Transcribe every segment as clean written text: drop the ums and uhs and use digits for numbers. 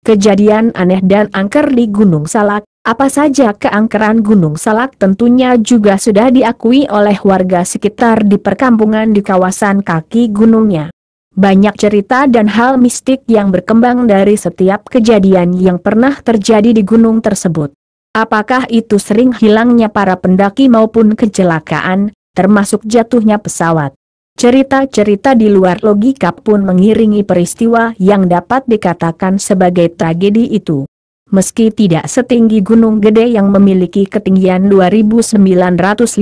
Kejadian aneh dan angker di Gunung Salak. Apa saja keangkeran Gunung Salak tentunya juga sudah diakui oleh warga sekitar di perkampungan di kawasan kaki gunungnya. Banyak cerita dan hal mistik yang berkembang dari setiap kejadian yang pernah terjadi di gunung tersebut. Apakah itu sering hilangnya para pendaki maupun kecelakaan, termasuk jatuhnya pesawat. Cerita-cerita di luar logika pun mengiringi peristiwa yang dapat dikatakan sebagai tragedi itu. Meski tidak setinggi Gunung Gede yang memiliki ketinggian 2.958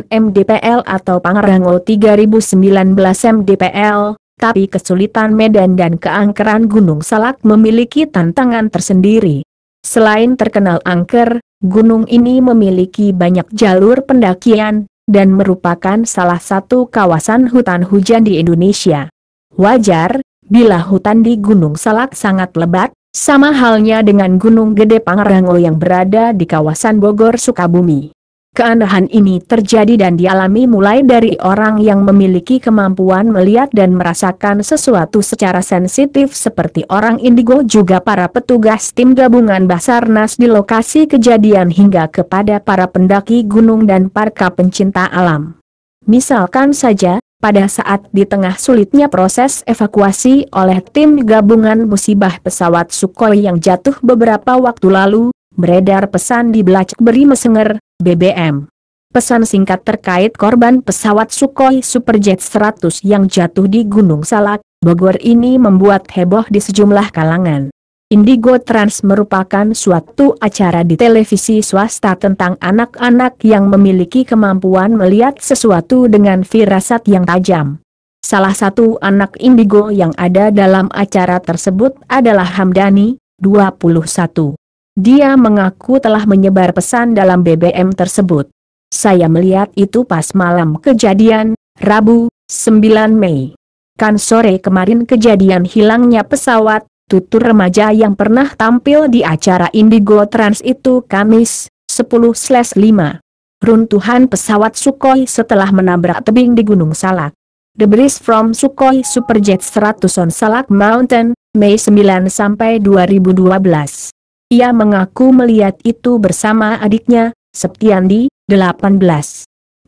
mdpl atau Pangrango 3.019 mdpl, tapi kesulitan medan dan keangkeran Gunung Salak memiliki tantangan tersendiri. Selain terkenal angker, gunung ini memiliki banyak jalur pendakian, dan merupakan salah satu kawasan hutan hujan di Indonesia. Wajar, bila hutan di Gunung Salak sangat lebat, sama halnya dengan Gunung Gede Pangrango yang berada di kawasan Bogor Sukabumi. Keanehan ini terjadi dan dialami mulai dari orang yang memiliki kemampuan melihat dan merasakan sesuatu secara sensitif seperti orang indigo, juga para petugas tim gabungan Basarnas di lokasi kejadian, hingga kepada para pendaki gunung dan para pencinta alam. Misalkan saja, pada saat di tengah sulitnya proses evakuasi oleh tim gabungan musibah pesawat Sukhoi yang jatuh beberapa waktu lalu, beredar pesan di BlackBerry Messenger, BBM. Pesan singkat terkait korban pesawat Sukhoi Superjet 100 yang jatuh di Gunung Salak, Bogor ini membuat heboh di sejumlah kalangan. Indigo Trans merupakan suatu acara di televisi swasta tentang anak-anak yang memiliki kemampuan melihat sesuatu dengan firasat yang tajam. Salah satu anak indigo yang ada dalam acara tersebut adalah Hamdani, 21. Dia mengaku telah menyebar pesan dalam BBM tersebut. Saya melihat itu pas malam kejadian, Rabu, 9 Mei. Kan sore kemarin kejadian hilangnya pesawat, tutur remaja yang pernah tampil di acara Indigo Trans itu Kamis, 10/5. Runtuhan pesawat Sukhoi setelah menabrak tebing di Gunung Salak. Debris from Sukhoi Superjet 100 on Salak Mountain, Mei 9-2012. Ia mengaku melihat itu bersama adiknya, Septiandi, 18.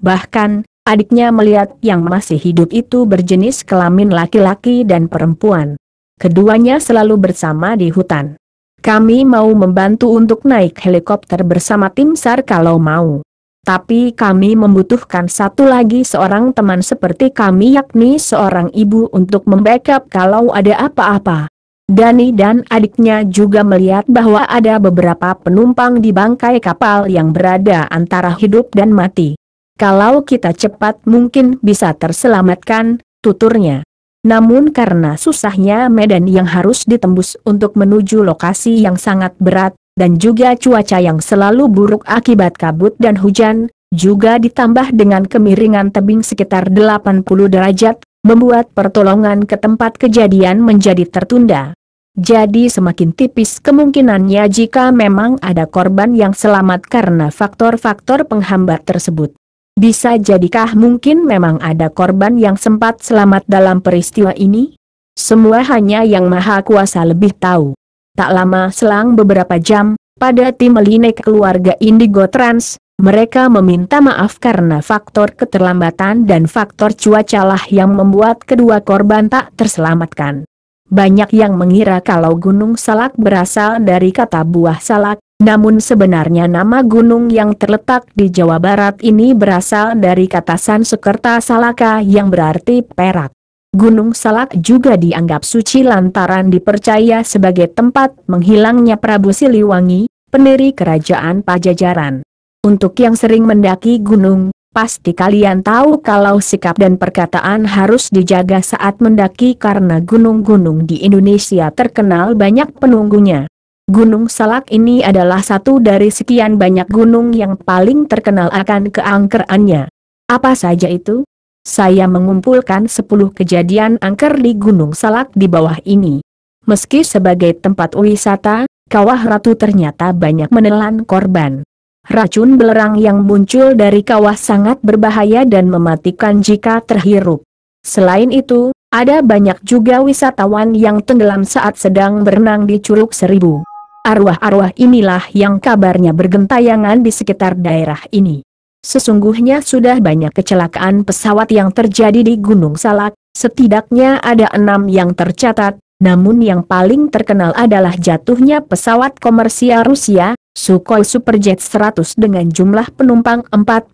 Bahkan, adiknya melihat yang masih hidup itu berjenis kelamin laki-laki dan perempuan. Keduanya selalu bersama di hutan. Kami mau membantu untuk naik helikopter bersama tim SAR kalau mau. Tapi kami membutuhkan satu lagi seorang teman seperti kami, yakni seorang ibu untuk membackup kalau ada apa-apa. Dani dan adiknya juga melihat bahwa ada beberapa penumpang di bangkai kapal yang berada antara hidup dan mati. Kalau kita cepat mungkin bisa terselamatkan, tuturnya. Namun karena susahnya medan yang harus ditembus untuk menuju lokasi yang sangat berat, dan juga cuaca yang selalu buruk akibat kabut dan hujan, juga ditambah dengan kemiringan tebing sekitar 80 derajat, membuat pertolongan ke tempat kejadian menjadi tertunda. Jadi semakin tipis kemungkinannya jika memang ada korban yang selamat karena faktor-faktor penghambat tersebut. Bisa jadikah mungkin memang ada korban yang sempat selamat dalam peristiwa ini? Semua hanya Yang Maha Kuasa lebih tahu. Tak lama selang beberapa jam, pada tim Melinek keluarga Indigo Trans, mereka meminta maaf karena faktor keterlambatan dan faktor cuaca lah yang membuat kedua korban tak terselamatkan. Banyak yang mengira kalau Gunung Salak berasal dari kata buah salak. Namun sebenarnya nama gunung yang terletak di Jawa Barat ini berasal dari kata Sanskerta Salaka yang berarti perak. Gunung Salak juga dianggap suci lantaran dipercaya sebagai tempat menghilangnya Prabu Siliwangi, pendiri kerajaan Pajajaran. Untuk yang sering mendaki gunung, pasti kalian tahu kalau sikap dan perkataan harus dijaga saat mendaki karena gunung-gunung di Indonesia terkenal banyak penunggunya. Gunung Salak ini adalah satu dari sekian banyak gunung yang paling terkenal akan keangkerannya. Apa saja itu? Saya mengumpulkan 10 kejadian angker di Gunung Salak di bawah ini. Meski sebagai tempat wisata, Kawah Ratu ternyata banyak menelan korban. Racun belerang yang muncul dari kawah sangat berbahaya dan mematikan jika terhirup. Selain itu, Ada banyak juga wisatawan yang tenggelam saat sedang berenang di Curug Seribu. Arwah-arwah inilah yang kabarnya bergentayangan di sekitar daerah ini. Sesungguhnya sudah banyak kecelakaan pesawat yang terjadi di Gunung Salak, setidaknya ada 6 yang tercatat, namun yang paling terkenal adalah jatuhnya pesawat komersial Rusia, Sukhoi Superjet 100 dengan jumlah penumpang 45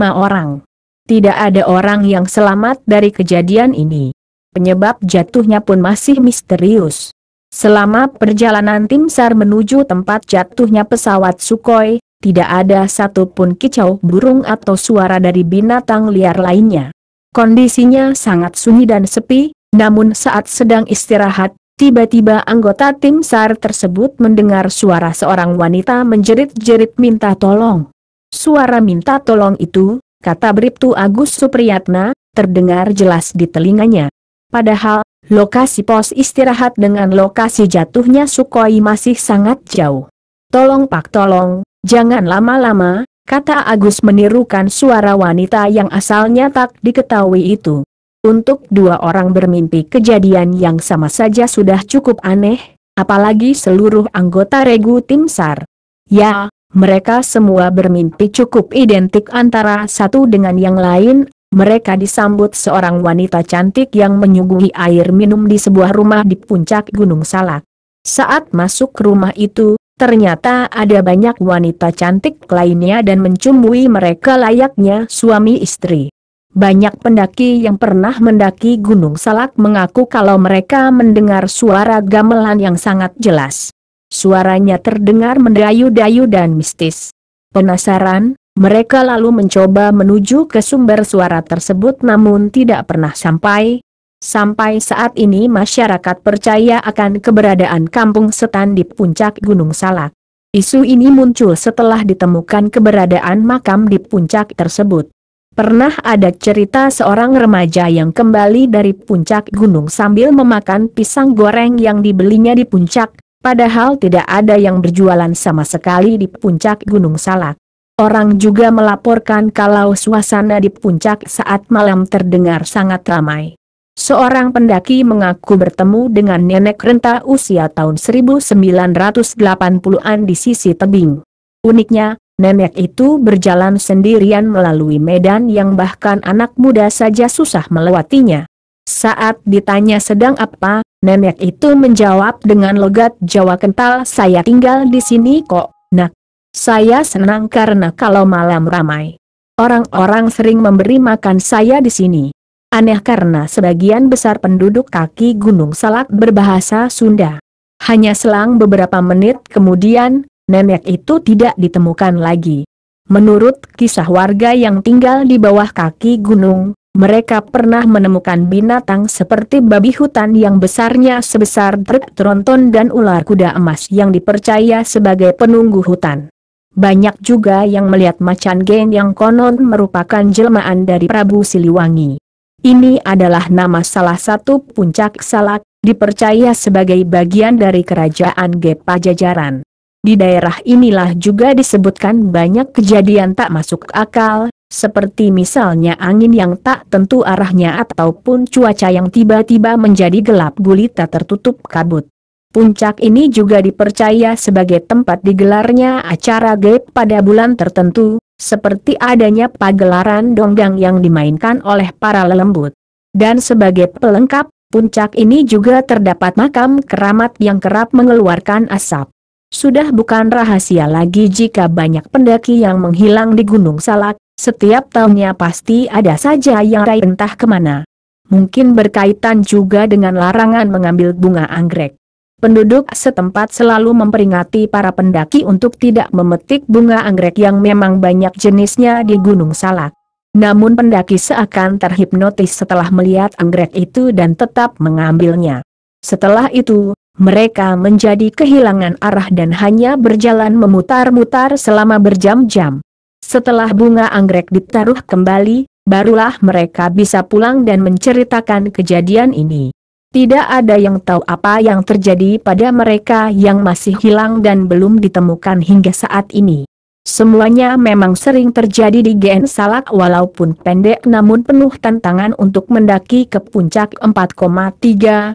orang. Tidak ada orang yang selamat dari kejadian ini. Penyebab jatuhnya pun masih misterius. Selama perjalanan tim SAR menuju tempat jatuhnya pesawat Sukhoi, tidak ada satupun kicau burung atau suara dari binatang liar lainnya. Kondisinya sangat sunyi dan sepi, namun saat sedang istirahat, tiba-tiba anggota tim SAR tersebut mendengar suara seorang wanita menjerit-jerit minta tolong. Suara minta tolong itu, kata Bribtu Agus Supriyatna, terdengar jelas di telinganya. Padahal, lokasi pos istirahat dengan lokasi jatuhnya Sukhoi masih sangat jauh. Tolong Pak tolong, jangan lama-lama, kata Agus menirukan suara wanita yang asalnya tak diketahui itu. Untuk 2 orang bermimpi kejadian yang sama saja sudah cukup aneh, apalagi seluruh anggota regu tim SAR. Ya, mereka semua bermimpi cukup identik antara satu dengan yang lain. Mereka disambut seorang wanita cantik yang menyuguhi air minum di sebuah rumah di puncak Gunung Salak. Saat masuk ke rumah itu, ternyata ada banyak wanita cantik lainnya dan mencumbui mereka layaknya suami istri. Banyak pendaki yang pernah mendaki Gunung Salak mengaku kalau mereka mendengar suara gamelan yang sangat jelas. Suaranya terdengar mendayu-dayu dan mistis. Penasaran, mereka lalu mencoba menuju ke sumber suara tersebut namun tidak pernah sampai. Sampai saat ini masyarakat percaya akan keberadaan kampung setan di puncak Gunung Salak. Isu ini muncul setelah ditemukan keberadaan makam di puncak tersebut. Pernah ada cerita seorang remaja yang kembali dari puncak gunung sambil memakan pisang goreng yang dibelinya di puncak, padahal tidak ada yang berjualan sama sekali di puncak Gunung Salak. Orang juga melaporkan kalau suasana di puncak saat malam terdengar sangat ramai. Seorang pendaki mengaku bertemu dengan nenek renta usia tahun 1980-an di sisi tebing. Uniknya, nenek itu berjalan sendirian melalui medan yang bahkan anak muda saja susah melewatinya. Saat ditanya sedang apa, nenek itu menjawab dengan logat Jawa kental, "Saya tinggal di sini kok, Nak. Saya senang karena kalau malam ramai, orang-orang sering memberi makan saya di sini." Aneh karena sebagian besar penduduk kaki Gunung Salak berbahasa Sunda. Hanya selang beberapa menit kemudian, nenek itu tidak ditemukan lagi. Menurut kisah warga yang tinggal di bawah kaki gunung, mereka pernah menemukan binatang seperti babi hutan yang besarnya sebesar truk tronton dan ular kuda emas yang dipercaya sebagai penunggu hutan. Banyak juga yang melihat macan gen yang konon merupakan jelmaan dari Prabu Siliwangi. Ini adalah nama salah satu puncak Salak, dipercaya sebagai bagian dari kerajaan Ge Pajajaran. Di daerah inilah juga disebutkan banyak kejadian tak masuk akal, seperti misalnya angin yang tak tentu arahnya ataupun cuaca yang tiba-tiba menjadi gelap gulita tertutup kabut. Puncak ini juga dipercaya sebagai tempat digelarnya acara gaib pada bulan tertentu, seperti adanya pagelaran donggang yang dimainkan oleh para lelembut. Dan sebagai pelengkap, puncak ini juga terdapat makam keramat yang kerap mengeluarkan asap. Sudah bukan rahasia lagi jika banyak pendaki yang menghilang di Gunung Salak, setiap tahunnya pasti ada saja yang raih entah kemana. Mungkin berkaitan juga dengan larangan mengambil bunga anggrek. Penduduk setempat selalu memperingati para pendaki untuk tidak memetik bunga anggrek yang memang banyak jenisnya di Gunung Salak. Namun pendaki seakan terhipnotis setelah melihat anggrek itu dan tetap mengambilnya. Setelah itu, mereka menjadi kehilangan arah dan hanya berjalan memutar-mutar selama berjam-jam. Setelah bunga anggrek ditaruh kembali, barulah mereka bisa pulang dan menceritakan kejadian ini. Tidak ada yang tahu apa yang terjadi pada mereka yang masih hilang dan belum ditemukan hingga saat ini. Semuanya memang sering terjadi di Gen Salak walaupun pendek namun penuh tantangan untuk mendaki ke puncak 4,3, 2,1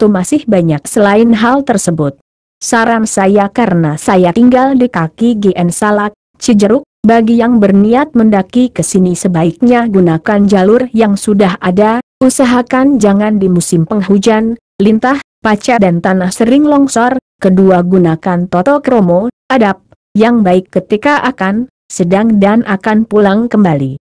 masih banyak selain hal tersebut. Saran saya karena saya tinggal di kaki Gen Salak, Cijeruk, bagi yang berniat mendaki ke sini sebaiknya gunakan jalur yang sudah ada, usahakan jangan di musim penghujan, lintah, paca dan tanah sering longsor, kedua gunakan toto kromo, adap yang baik ketika akan, sedang dan akan pulang kembali.